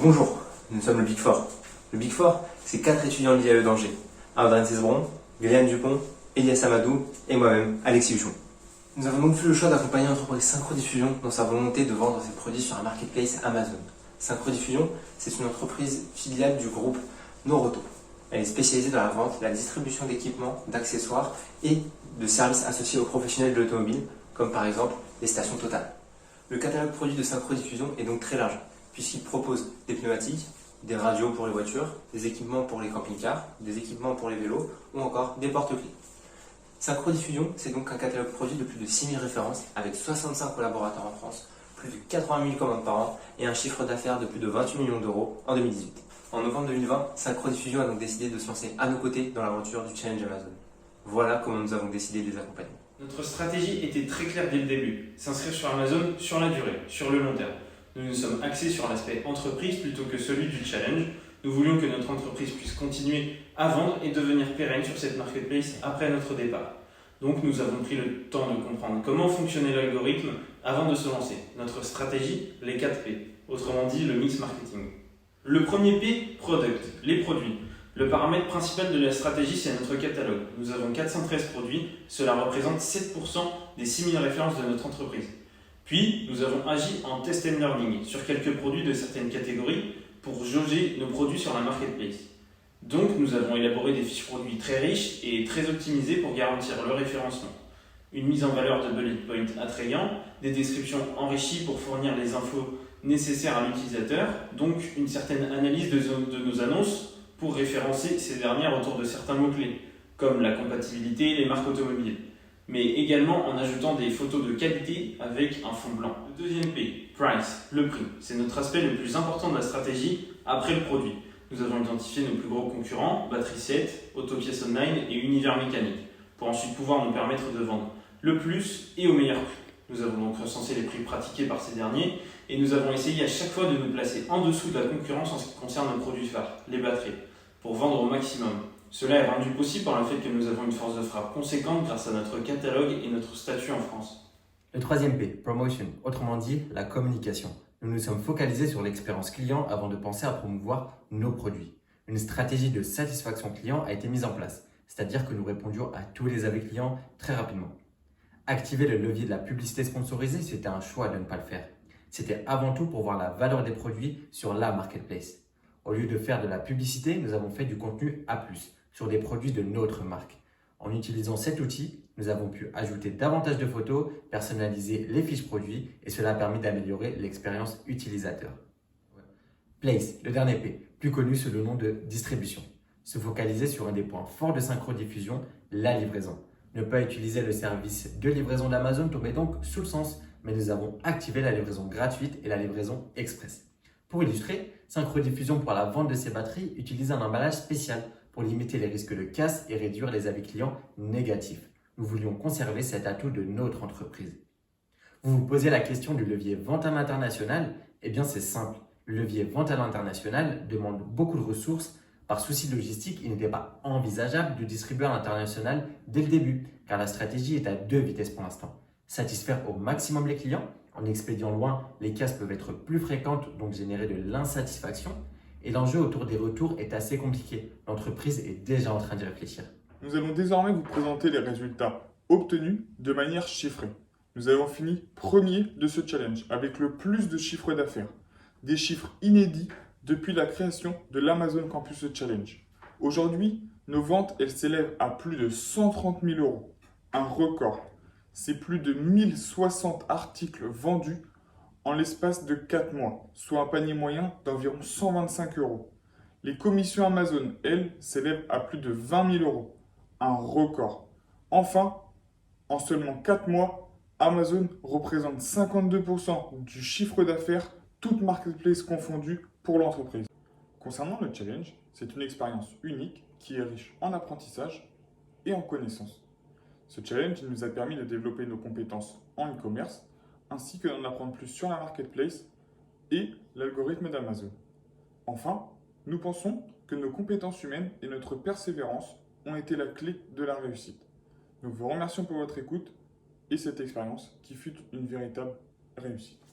Bonjour, nous sommes le Big Four. Le Big Four, c'est 4 étudiants de l'IAE d'Angers. Adrien Cesbron, Gléane Dupont, Elias Amadou et moi-même, Alexis Huchon. Nous avons donc fait le choix d'accompagner l'entreprise Synchrodiffusion dans sa volonté de vendre ses produits sur un marketplace Amazon. Synchrodiffusion, c'est une entreprise filiale du groupe Noroto. Elle est spécialisée dans la vente, la distribution d'équipements, d'accessoires et de services associés aux professionnels de l'automobile, comme par exemple les stations Total. Le catalogue produit de Synchrodiffusion est donc très large, puisqu'il propose des pneumatiques, des radios pour les voitures, des équipements pour les camping-cars, des équipements pour les vélos ou encore des porte-clés. Synchrodiffusion, c'est donc un catalogue produit de plus de 6000 références avec 65 collaborateurs en France, plus de 80 000 commandes par an et un chiffre d'affaires de plus de 28 millions d'euros en 2018. En novembre 2020, Synchrodiffusion a donc décidé de se lancer à nos côtés dans l'aventure du Challenge Amazon. Voilà comment nous avons décidé de les accompagner. Notre stratégie était très claire dès le début, s'inscrire sur Amazon sur la durée, sur le long terme. Nous nous sommes axés sur l'aspect entreprise plutôt que celui du challenge. Nous voulions que notre entreprise puisse continuer à vendre et devenir pérenne sur cette marketplace après notre départ. Donc nous avons pris le temps de comprendre comment fonctionnait l'algorithme avant de se lancer. Notre stratégie, les 4 P, autrement dit le mix marketing. Le premier P, product, les produits. Le paramètre principal de la stratégie, c'est notre catalogue. Nous avons 413 produits, cela représente 7% des 6000 références de notre entreprise. Puis, nous avons agi en test and learning sur quelques produits de certaines catégories pour jauger nos produits sur la marketplace. Donc, nous avons élaboré des fiches produits très riches et très optimisées pour garantir le référencement. Une mise en valeur de bullet points attrayants, des descriptions enrichies pour fournir les infos nécessaires à l'utilisateur, donc une certaine analyse de nos annonces pour référencer ces dernières autour de certains mots-clés, comme la compatibilité, les marques automobiles, mais également en ajoutant des photos de qualité avec un fond blanc. Le deuxième P, price, le prix. C'est notre aspect le plus important de la stratégie après le produit. Nous avons identifié nos plus gros concurrents, Battery 7, Autopièces Online et Univers Mécanique, pour ensuite pouvoir nous permettre de vendre le plus et au meilleur prix. Nous avons donc recensé les prix pratiqués par ces derniers et nous avons essayé à chaque fois de nous placer en dessous de la concurrence en ce qui concerne nos produits phares, les batteries, pour vendre au maximum. Cela est rendu possible par le fait que nous avons une force de frappe conséquente grâce à notre catalogue et notre statut en France. Le troisième P, promotion, autrement dit la communication. Nous nous sommes focalisés sur l'expérience client avant de penser à promouvoir nos produits. Une stratégie de satisfaction client a été mise en place, c'est-à-dire que nous répondions à tous les avis clients très rapidement. Activer le levier de la publicité sponsorisée, c'était un choix de ne pas le faire. C'était avant tout pour voir la valeur des produits sur la marketplace. Au lieu de faire de la publicité, nous avons fait du contenu A+, sur des produits de notre marque. En utilisant cet outil, nous avons pu ajouter davantage de photos, personnaliser les fiches produits et cela a permis d'améliorer l'expérience utilisateur. Place, le dernier P, plus connu sous le nom de distribution. Se focaliser sur un des points forts de Synchrodiffusion, la livraison. Ne pas utiliser le service de livraison d'Amazon tombait donc sous le sens, mais nous avons activé la livraison gratuite et la livraison express. Pour illustrer, Synchrodiffusion pour la vente de ses batteries utilise un emballage spécial pour limiter les risques de casse et réduire les avis clients négatifs. Nous voulions conserver cet atout de notre entreprise. Vous vous posez la question du levier vente à l'international? Eh bien c'est simple, le levier vente à l'international demande beaucoup de ressources. Par souci logistique, il n'était pas envisageable de distribuer à l'international dès le début, car la stratégie est à 2 vitesses pour l'instant. Satisfaire au maximum les clients, en expédiant loin, les casses peuvent être plus fréquentes, donc générer de l'insatisfaction. Et l'enjeu autour des retours est assez compliqué. L'entreprise est déjà en train d'y réfléchir. Nous allons désormais vous présenter les résultats obtenus de manière chiffrée. Nous avons fini premier de ce challenge avec le plus de chiffre d'affaires. Des chiffres inédits depuis la création de l'Amazon Campus Challenge. Aujourd'hui, nos ventes s'élèvent à plus de 130 000 euros. Un record. C'est plus de 1060 articles vendus en l'espace de 4 mois, soit un panier moyen d'environ 125 euros. Les commissions Amazon, elles, s'élèvent à plus de 20 000 euros. Un record. Enfin, en seulement 4 mois, Amazon représente 52% du chiffre d'affaires, toute marketplace confondue, pour l'entreprise. Concernant le challenge, c'est une expérience unique qui est riche en apprentissage et en connaissances. Ce challenge nous a permis de développer nos compétences en e-commerce ainsi que d'en apprendre plus sur la marketplace et l'algorithme d'Amazon. Enfin, nous pensons que nos compétences humaines et notre persévérance ont été la clé de la réussite. Nous vous remercions pour votre écoute et cette expérience qui fut une véritable réussite.